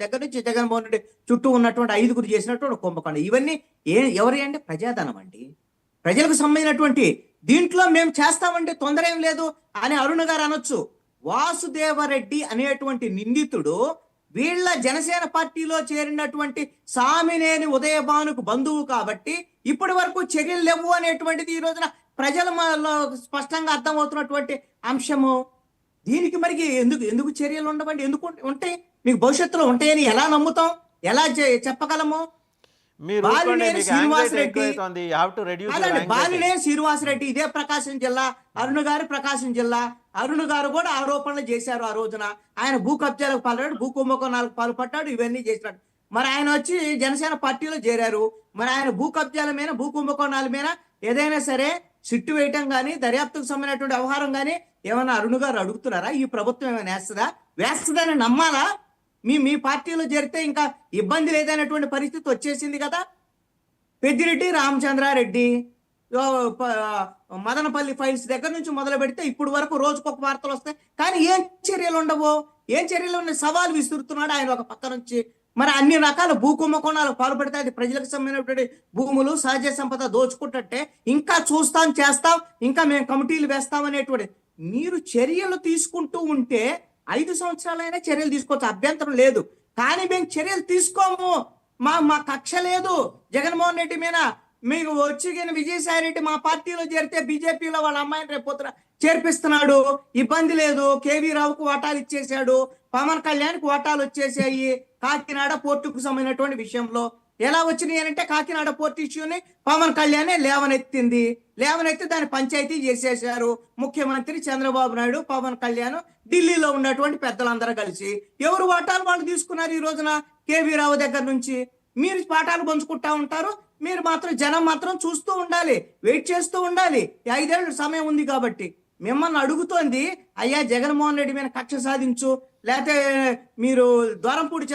దగ్గర నుంచి జగన్మోహన్ రెడ్డి చుట్టూ ఉన్నటువంటి 5గురు చేసినటువంటి కుంభకోణం. ఇవన్నీ ఎవరి అంటే ప్రజాధనం అండి, ప్రజలకు సంబంధించినటువంటి. దీంట్లో మేము చేస్తామంటే తొందర ఏం లేదు అని అరుణ్ గారు అనొచ్చు. వాసుదేవరెడ్డి అనేటువంటి నిందితుడు వీళ్ళ జనసేన పార్టీలో చేరినటువంటి సామినేని ఉదయభానుకు బంధువు కాబట్టి ఇప్పటి వరకు చర్యలు లేవు అనేటువంటిది ఈ రోజున ప్రజలలో స్పష్టంగా అర్థమవుతున్నటువంటి అంశము. దీనికి మరి ఎందుకు చర్యలు ఉండవండి? ఎందుకు ఉంటాయి? మీకు భవిష్యత్తులో ఉంటాయని ఎలా నమ్ముతాం, ఎలా చెప్పగలము? బాలినేని శ్రీనివాసరెడ్డి ఇదే ప్రకాశం జిల్లా, అరుణ్ గారు ప్రకాశం జిల్లా. అరుణ్ గారు కూడా ఆరోపణలు చేశారు ఆ రోజున. ఆయన భూ కబ్జాలకు పాల్పడ్డాడు, భూ కుంభకోణాలకు పాల్పడ్డాడు, ఇవన్నీ చేసినాడు. మరి ఆయన వచ్చి జనసేన పార్టీలో చేరారు. మరి ఆయన భూ కబ్జాల మీద, భూ కుంభకోణాల మీద ఏదైనా సరే సిట్టు వేయటం కానీ, దర్యాప్తుకు సంబంధించినటువంటి వ్యవహారం కానీ ఏమైనా అరుణ్ గారు అడుగుతున్నారా? ఈ ప్రభుత్వం ఏమైనా వేస్తుందని నమ్మాలా? మీ పార్టీలో చేరితే ఇంకా ఇబ్బంది లేదనేటువంటి పరిస్థితి వచ్చేసింది కదా. పెద్దిరెడ్డి రామచంద్రారెడ్డి మదనపల్లి ఫైల్స్ దగ్గర నుంచి మొదలు పెడితే ఇప్పుడు వరకు రోజుకొక వార్తలు వస్తాయి, కానీ ఏం చర్యలు ఉండవు. ఏం చర్యలు ఉన్నాయి? సవాల్ విసురుతున్నాడు ఆయన ఒక పక్క నుంచి. మరి అన్ని రకాల భూ కుంభకోణాలు పాల్పడితే అది ప్రజలకు సంబంధించినటువంటి భూములు, సహజ సంపద దోచుకుంటే ఇంకా చూస్తాం, చేస్తాం, ఇంకా మేము కమిటీలు వేస్తాం అనేటువంటి మీరు చర్యలు తీసుకుంటూ ఉంటే 5 సంవత్సరాలైనా చర్యలు తీసుకోవచ్చు, అభ్యంతరం లేదు. కానీ మేము చర్యలు తీసుకోము, మా కక్ష లేదు జగన్మోహన్ రెడ్డి మీద. మీకు వచ్చి విజయసాయి రెడ్డి మా పార్టీలో చేరితే బీజేపీలో వాళ్ళ అమ్మాయిని రేపొద్దున చేర్పిస్తున్నాడు, ఇబ్బంది లేదు. కేవీ రావుకు వాటాలు ఇచ్చేసాడు, పవన్ కళ్యాణ్కి వాటాలు వచ్చేసాయి. కాకినాడ పోర్టుకు సంబంధించినటువంటి విషయంలో ఎలా వచ్చినాయి అంటే కాకినాడ పోర్టు ఇష్యూని పవన్ కళ్యాణ్ లేవనెత్తి దాన్ని పంచాయతీ చేసేసారు. ముఖ్యమంత్రి చంద్రబాబు నాయుడు, పవన్ కళ్యాణ్, ఢిల్లీలో ఉన్నటువంటి పెద్దలందరూ కలిసి ఎవరు వాటాలు వాళ్ళు తీసుకున్నారు. ఈ రోజున కేవీ రావు దగ్గర నుంచి మీరు పాఠాలు పంచుకుంటా ఉంటారు. మీరు మాత్రం జనం మాత్రం చూస్తూ ఉండాలి, వెయిట్ చేస్తూ ఉండాలి. 5 ఏళ్ళు సమయం ఉంది కాబట్టి మిమ్మల్ని అడుగుతోంది, అయ్యా జగన్మోహన్ రెడ్డి మీద కక్ష సాధించు, లేకపోతే మీరు ద్వారంపూడి